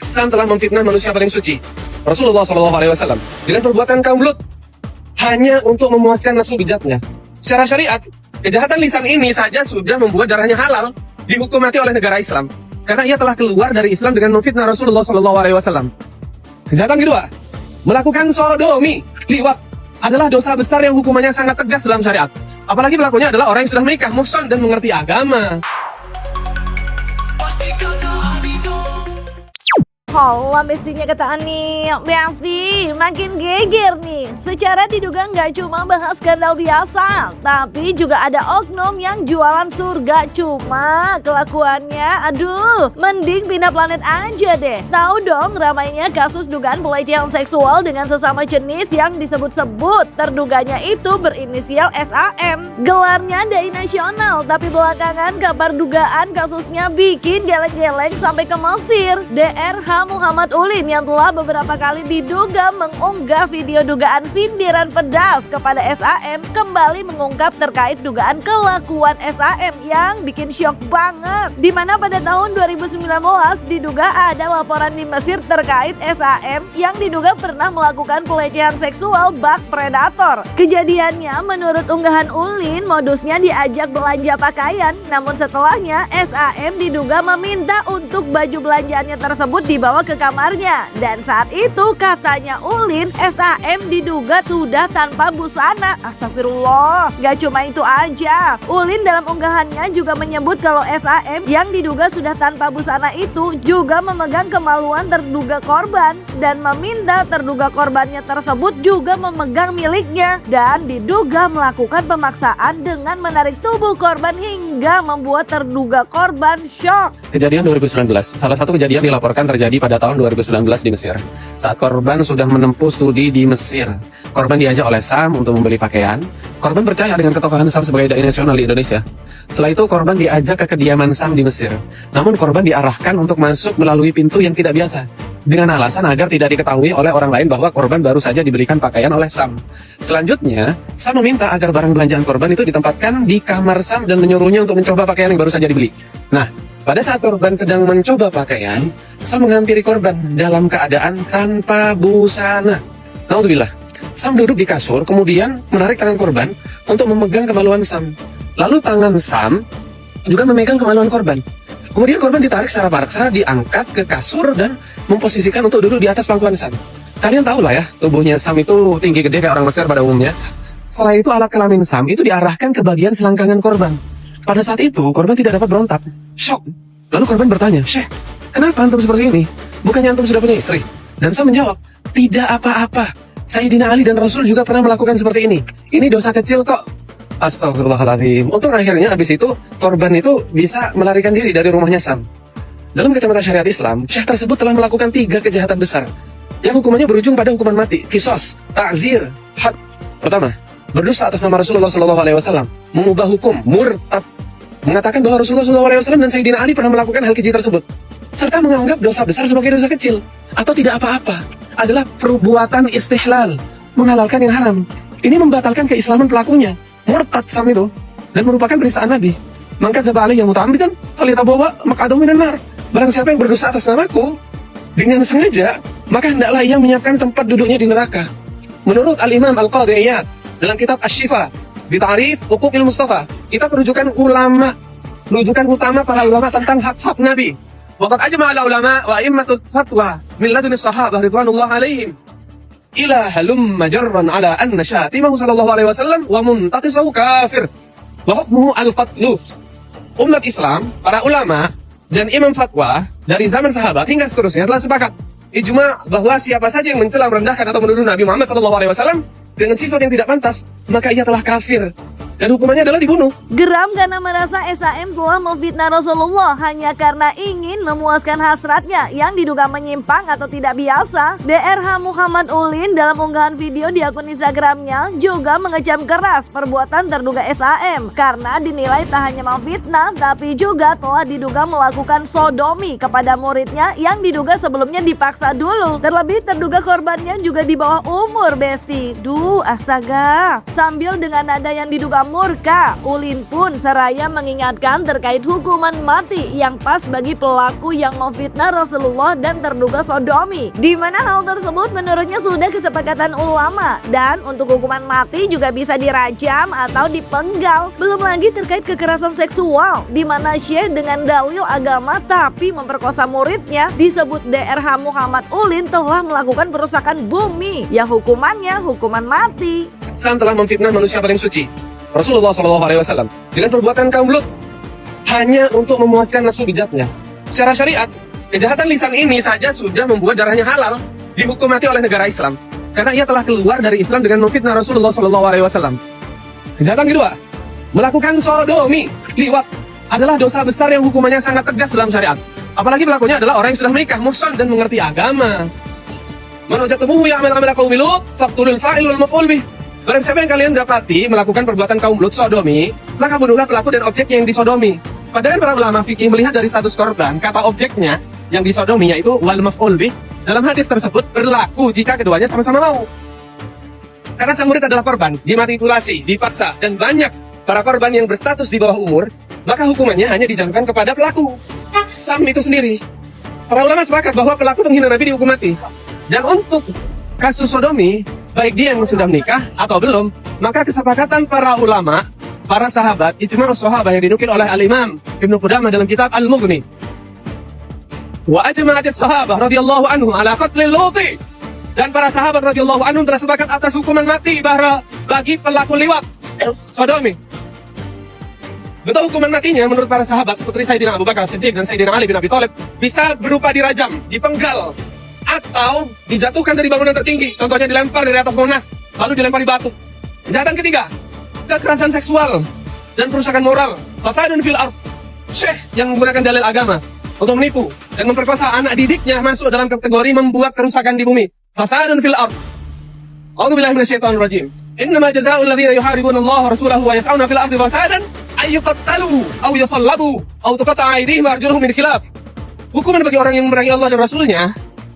Sam telah memfitnah manusia paling suci, Rasulullah SAW, dengan perbuatan kaum Lut hanya untuk memuaskan nafsu bejatnya. Secara syariat, kejahatan lisan ini saja sudah membuat darahnya halal dihukum mati oleh negara Islam, karena ia telah keluar dari Islam dengan memfitnah Rasulullah SAW. Kejahatan kedua, melakukan sodomi, liwat, adalah dosa besar yang hukumannya sangat tegas dalam syariat. Apalagi pelakunya adalah orang yang sudah menikah, muhsan dan mengerti agama. Hola bestinya kata Ani, Besti makin geger nih. Secara diduga nggak cuma bahas skandal biasa, tapi juga ada oknum yang jualan surga. Cuma kelakuannya, aduh, mending pindah planet aja deh. Tahu dong ramainya kasus dugaan pelecehan seksual dengan sesama jenis yang disebut-sebut. Terduganya itu berinisial SAM. Gelarnya dai nasional, tapi belakangan kabar dugaan kasusnya bikin geleng-geleng sampai ke Mesir. DRH Muhammad Ulin yang telah beberapa kali diduga mengunggah video dugaan sindiran pedas kepada SAM kembali mengungkap terkait dugaan kelakuan SAM yang bikin syok banget. Dimana pada tahun 2019 diduga ada laporan di Mesir terkait SAM yang diduga pernah melakukan pelecehan seksual bak predator. Kejadiannya menurut unggahan Ulin modusnya diajak belanja pakaian, namun setelahnya SAM diduga meminta untuk baju belanjaannya tersebut dibawa ke kamarnya, dan saat itu katanya Ulin, SAM diduga sudah tanpa busana. Astagfirullah, gak cuma itu aja, Ulin dalam unggahannya juga menyebut kalau SAM yang diduga sudah tanpa busana itu juga memegang kemaluan terduga korban dan meminta terduga korbannya tersebut juga memegang miliknya, dan diduga melakukan pemaksaan dengan menarik tubuh korban hingga membuat terduga korban syok. Kejadian 2019, salah satu kejadian dilaporkan terjadi pada tahun 2019 di Mesir. Saat korban sudah menempuh studi di Mesir, korban diajak oleh Sam untuk membeli pakaian. Korban percaya dengan ketokohan Sam sebagai dai nasional di Indonesia. Setelah itu korban diajak ke kediaman Sam di Mesir. Namun korban diarahkan untuk masuk melalui pintu yang tidak biasa, dengan alasan agar tidak diketahui oleh orang lain bahwa korban baru saja diberikan pakaian oleh Sam. Selanjutnya, Sam meminta agar barang belanjaan korban itu ditempatkan di kamar Sam dan menyuruhnya untuk mencoba pakaian yang baru saja dibeli. Nah, pada saat korban sedang mencoba pakaian, Sam menghampiri korban dalam keadaan tanpa busana. Naudzubillah. Sam duduk di kasur, kemudian menarik tangan korban untuk memegang kemaluan Sam. Lalu tangan Sam juga memegang kemaluan korban. Kemudian korban ditarik secara paksa, diangkat ke kasur dan memposisikan untuk duduk di atas pangkuan Sam. Kalian tahu lah ya, tubuhnya Sam itu tinggi gede kayak orang Mesir pada umumnya. Setelah itu alat kelamin Sam itu diarahkan ke bagian selangkangan korban. Pada saat itu korban tidak dapat berontak, syok. Lalu korban bertanya, "Syekh, kenapa antum seperti ini? Bukannya antum sudah punya istri?" Dan Sam menjawab, "Tidak apa-apa. Sayyidina Ali dan Rasul juga pernah melakukan seperti ini. Ini dosa kecil kok." Astagfirullahaladzim. Untung akhirnya habis itu korban itu bisa melarikan diri dari rumahnya Sam. Dalam kacamata syariat Islam, Syekh tersebut telah melakukan 3 kejahatan besar yang hukumannya berujung pada hukuman mati, qisas, ta'zir, had. Pertama, berdusta atas nama Rasulullah SAW, mengubah hukum, murtad, mengatakan bahwa Rasulullah SAW dan Sayyidina Ali pernah melakukan hal keji tersebut, serta menganggap dosa besar sebagai dosa kecil atau tidak apa-apa, adalah perbuatan istihlal, menghalalkan yang haram. Ini membatalkan keislaman pelakunya, murtad Sam itu, dan merupakan penistaan Nabi. Maka dzaba alayya muta'ammidan falyatabawa maq'adahu minan nar. Barang siapa yang berdosa atas namaku dengan sengaja, maka hendaklah ia menyiapkan tempat duduknya di neraka. Menurut Al-Imam Al-Qadhi Iyad dalam kitab Asy-Syifa bi Ta'rif Huquqil Mustafa, kita rujukan ulama, rujukan utama para ulama tentang hak-hak Nabi. Waqad ajma'a al-ulama wa a'immatul fatwa min ladun as-sahabah ridwanullah alaihim ila halumma jarran ala anna syatimahu sallallahu alaihi wasallam wa muntaqisahu kafir wa hukmuhu al-qatlu. Umat Islam, para ulama dan imam fatwa dari zaman sahabat hingga seterusnya telah sepakat ijma bahwa siapa saja yang mencela, merendahkan atau menuduh Nabi Muhammad SAW dengan sifat yang tidak pantas, maka ia telah kafir dan hukumannya adalah dibunuh. Geram karena merasa SAM telah memfitnah Rasulullah hanya karena ingin memuaskan hasratnya yang diduga menyimpang atau tidak biasa. DRH Muhammad Ulin dalam unggahan video di akun Instagramnya juga mengecam keras perbuatan terduga SAM karena dinilai tak hanya memfitnah tapi juga telah diduga melakukan sodomi kepada muridnya yang diduga sebelumnya dipaksa dulu. Terlebih terduga korbannya juga di bawah umur, Besti. Duh, astaga. Sambil dengan nada yang diduga murka. Ulin pun seraya mengingatkan terkait hukuman mati yang pas bagi pelaku yang memfitnah Rasulullah dan terduga sodomi, di mana hal tersebut menurutnya sudah kesepakatan ulama, dan untuk hukuman mati juga bisa dirajam atau dipenggal. Belum lagi terkait kekerasan seksual, di mana Syekh dengan dalil agama tapi memperkosa muridnya, disebut DRH Muhammad Ulin telah melakukan perusakan bumi yang hukumannya hukuman mati. Sam telah memfitnah manusia paling suci, Rasulullah SAW, dengan perbuatan kaum Lut hanya untuk memuaskan nafsu bijatnya. Secara syariat, kejahatan lisan ini saja sudah membuat darahnya halal dihukum mati oleh negara Islam, karena ia telah keluar dari Islam dengan memfitnah Rasulullah SAW. Kejahatan kedua, melakukan sodomi, liwat, adalah dosa besar yang hukumannya sangat tegas dalam syariat. Apalagi pelakunya adalah orang yang sudah menikah, muhsan dan mengerti agama. Man wajadtumuhu ya'mal 'amala qaumi Lut faqtulul fa'il wal maf'ul bih. Barang siapa yang kalian dapati melakukan perbuatan kaum Lut sodomi, maka bunuhlah pelaku dan objek yang disodomi. Padahal para ulama fikih melihat dari status korban, kata objeknya yang disodomi yaitu wal maf'ul bih, dalam hadis tersebut berlaku jika keduanya sama-sama mau. Karena sang murid adalah korban, dimanipulasi, dipaksa, dan banyak para korban yang berstatus di bawah umur, maka hukumannya hanya dijatuhkan kepada pelaku, Sam itu sendiri. Para ulama sepakat bahwa pelaku penghina Nabi dihukum mati. Dan untuk kasus sodomi, baik dia yang sudah menikah atau belum, maka kesepakatan para ulama, para sahabat, ijma' sahabat yang dinukil oleh Al-Imam Ibnu Qudamah dalam kitab Al-Mughni. Wa ajma'atis sahabah radhiyallahu anhum ala qatlil Luti. Dan para sahabat radhiyallahu anhum telah sepakat atas hukuman mati bagi pelaku liwat sodomi. Bentuk hukuman matinya menurut para sahabat seperti Sayyidina Abu Bakar Siddiq dan Sayyidina Ali bin Abi Thalib bisa berupa dirajam, dipenggal, atau dijatuhkan dari bangunan tertinggi, contohnya dilempar dari atas Monas, lalu dilempari batu. Kejahatan ketiga, kekerasan seksual dan perusakan moral, fasadun fil ard. Syekh yang menggunakan dalil agama untuk menipu dan memperkosa anak didiknya masuk dalam kategori membuat kerusakan di bumi, fasadun fil ard. A'udzubillahi minasyaitonir rajim. Innamal jazaa'ul ladzina yuharibuna Allah wa rasulahu wa yas'auna fil ardi fasadan ay yuqattalu aw yusallabu aw tuqatta'a aydihim wa arjuluhum min khilaf. Hukuman bagi orang yang memerangi Allah dan Rasulnya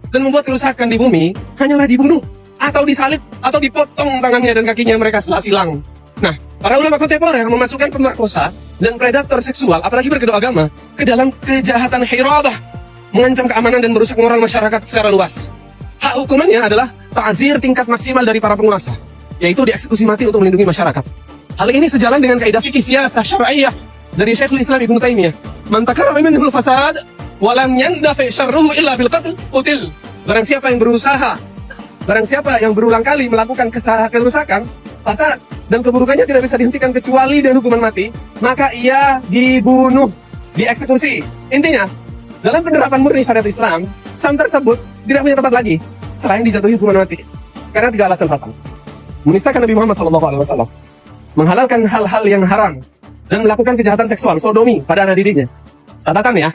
dan membuat kerusakan di bumi hanyalah dibunuh atau disalib atau dipotong tangannya dan kakinya mereka setelah silang. Nah, para ulama kontemporer memasukkan pemerkosa dan predator seksual, apalagi berkedok agama, ke dalam kejahatan hirabah, mengancam keamanan dan merusak moral masyarakat secara luas. Hak hukumannya adalah ta'zir tingkat maksimal dari para penguasa, yaitu dieksekusi mati untuk melindungi masyarakat. Hal ini sejalan dengan kaidah fikih siyasah syar'iyyah dari Syekhul Islam Ibnu Taimiyah. Man takarrara minhul fasad wa lam yandafi syarruhu illa bil qatl util. Barang siapa yang berulang kali melakukan kerusakan, fasad, dan keburukannya tidak bisa dihentikan kecuali dengan hukuman mati, maka ia dibunuh, dieksekusi. Intinya, dalam penerapan murni syariat Islam, Sam tersebut tidak punya tempat lagi selain dijatuhi hukuman mati, karena tiga alasan fatal: menistakan Nabi Muhammad SAW, menghalalkan hal-hal yang haram, dan melakukan kejahatan seksual, sodomi pada anak didiknya. Catatan ya,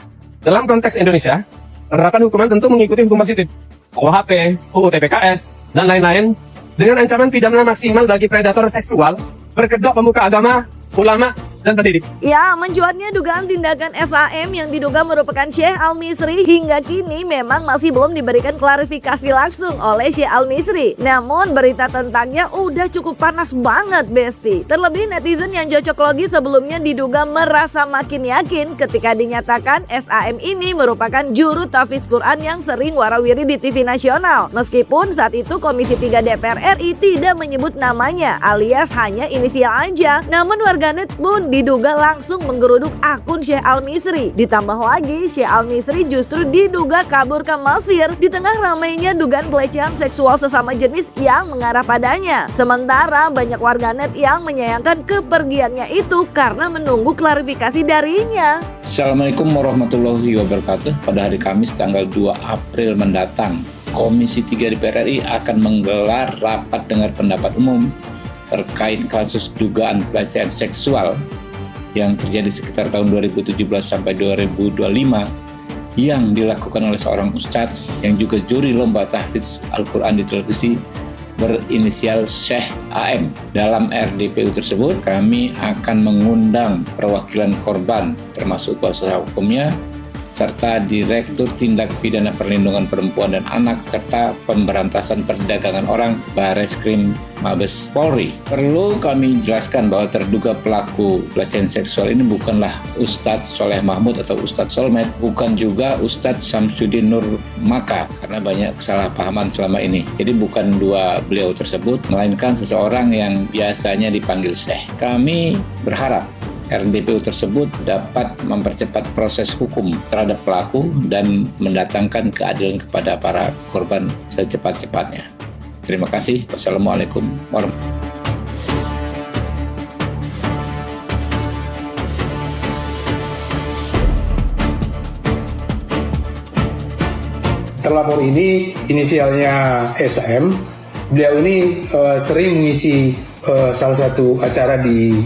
dalam konteks Indonesia, penerapan hukuman tentu mengikuti hukum positif, KUHP, UU TPKS, dan lain-lain, dengan ancaman pidana maksimal bagi predator seksual, berkedok pemuka agama, ulama, dan pendidik. Ya, mencuatnya dugaan tindakan SAM yang diduga merupakan Syekh Al-Misri hingga kini memang masih belum diberikan klarifikasi langsung oleh Syekh Al-Misri. Namun berita tentangnya udah cukup panas banget, Besti. Terlebih netizen yang cocok logi sebelumnya diduga merasa makin yakin ketika dinyatakan SAM ini merupakan juru tahfiz Quran yang sering warawiri di TV nasional. Meskipun saat itu Komisi 3 DPR RI tidak menyebut namanya, alias hanya inisial aja. Namun warganet pun diduga langsung menggeruduk akun Syekh Al-Misri. Ditambah lagi, Syekh Al-Misri justru diduga kabur ke Mesir di tengah ramainya dugaan pelecehan seksual sesama jenis yang mengarah padanya. Sementara banyak warganet yang menyayangkan kepergiannya itu karena menunggu klarifikasi darinya. Assalamualaikum warahmatullahi wabarakatuh. Pada hari Kamis tanggal 2 April mendatang, Komisi 3 DPR RI akan menggelar rapat dengar pendapat umum terkait kasus dugaan pelecehan seksual yang terjadi sekitar tahun 2017 sampai 2025 yang dilakukan oleh seorang ustadz yang juga juri lomba tahfiz Al-Quran di televisi berinisial Syekh AM. Dalam RDPU tersebut, kami akan mengundang perwakilan korban termasuk kuasa hukumnya serta Direktur Tindak Pidana Perlindungan Perempuan dan Anak serta Pemberantasan Perdagangan Orang Barreskrim Mabes Polri. Perlu kami jelaskan bahwa terduga pelaku pelecehan seksual ini bukanlah Ustadz Soleh Mahmud atau Ustadz Solmed, bukan juga Ustadz Samsudin Nur Maka, karena banyak kesalahpahaman selama ini. Jadi bukan dua beliau tersebut, melainkan seseorang yang biasanya dipanggil Syekh. Kami berharap RDPU tersebut dapat mempercepat proses hukum terhadap pelaku dan mendatangkan keadilan kepada para korban secepat-cepatnya. Terima kasih. Wassalamualaikum warahmatullahi wabarakatuh. Terlapor ini inisialnya SM. Beliau ini sering mengisi salah satu acara di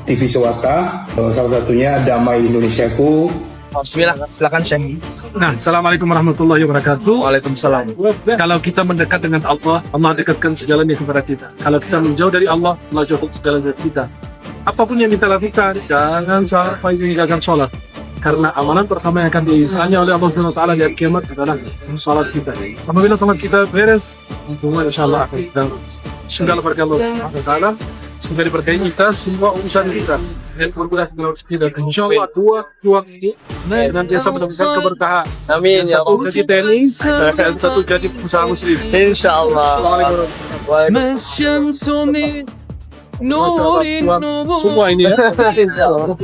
TV swasta, salah satunya Damai Indonesiaku. Bismillah, silakan Syekh. Nah, Assalamualaikum warahmatullahi wabarakatuh. Waalaikumsalam. Kalau kita mendekat dengan Allah, Allah dekatkan segalanya kepada kita. Kalau kita menjauh dari Allah, Allah jauhkan segalanya dari kita. Apapun yang kita lakukan, jangan sampai meninggalkan sholat. Karena amalan pertama yang akan ditanya oleh Allah SWT di hari kiamat adalah sholat kita. Apabila sholat kita beres, hubungan insya Allah akan kita. Segala berkah Allah SWT. Semoga diberkahi kita semua urusan kita dan berberas dalam kita. Insya Allah dua ini nanti bisa mendapatkan keberkahan. Amin. Yang satu jadi TNI, dan satu jadi pengusaha muslim. Insya Allah. Semua ini ya. Insya Allah.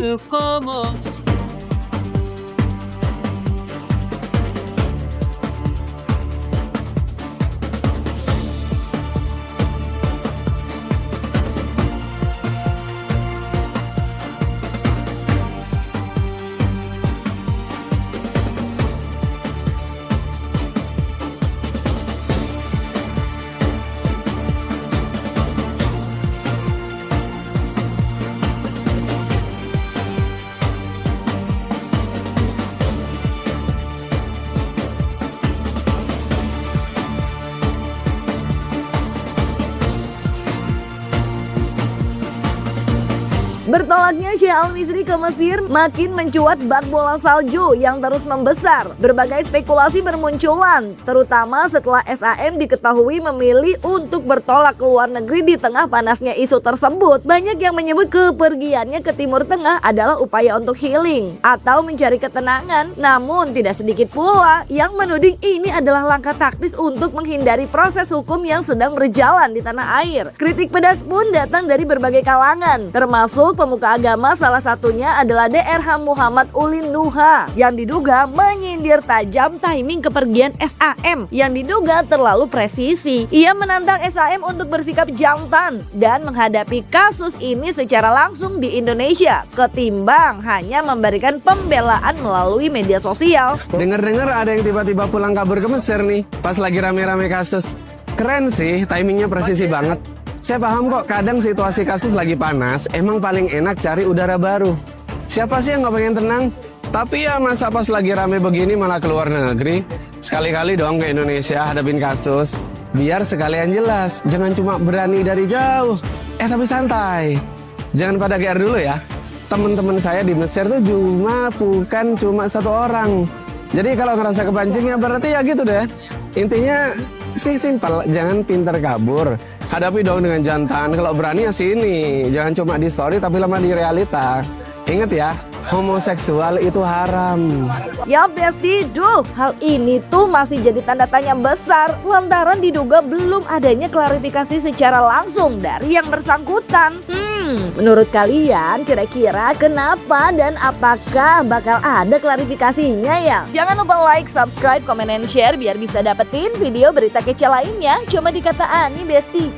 Bertolaknya Syekh Al-Misri ke Mesir makin mencuat bak bola salju yang terus membesar. Berbagai spekulasi bermunculan, terutama setelah SAM diketahui memilih untuk bertolak ke luar negeri di tengah panasnya isu tersebut. Banyak yang menyebut kepergiannya ke Timur Tengah adalah upaya untuk healing atau mencari ketenangan. Namun tidak sedikit pula yang menuding ini adalah langkah taktis untuk menghindari proses hukum yang sedang berjalan di tanah air. Kritik pedas pun datang dari berbagai kalangan, termasuk pemuka agama, salah satunya adalah DRH Muhammad Ulin Nuha yang diduga menyindir tajam timing kepergian SAM yang diduga terlalu presisi. Ia menantang SAM untuk bersikap jantan dan menghadapi kasus ini secara langsung di Indonesia ketimbang hanya memberikan pembelaan melalui media sosial. Dengar-dengar ada yang tiba-tiba pulang kabur ke Mesir nih pas lagi rame-rame kasus. Keren sih, timingnya presisi banget. Saya paham kok, kadang situasi kasus lagi panas, emang paling enak cari udara baru. Siapa sih yang nggak pengen tenang? Tapi ya masa pas lagi rame begini malah keluar negeri? Sekali-kali dong ke Indonesia hadapin kasus. Biar sekalian jelas, jangan cuma berani dari jauh. Tapi santai, jangan pada GR dulu ya. Teman-teman saya di Mesir tuh bukan cuma satu orang. Jadi kalau ngerasa kepancing ya berarti ya gitu deh. Intinya sih simpel, jangan pintar kabur. Hadapi dong dengan jantan, kalau berani ya sini. Jangan cuma di story tapi lama di realita. Ingat ya, homoseksual itu haram. Ya Besti, hal ini tuh masih jadi tanda tanya besar lantaran diduga belum adanya klarifikasi secara langsung dari yang bersangkutan. Menurut kalian kira-kira kenapa dan apakah bakal ada klarifikasinya ya? Jangan lupa like, subscribe, komen, dan share biar bisa dapetin video berita kece lainnya cuma di Kata Ani Besti.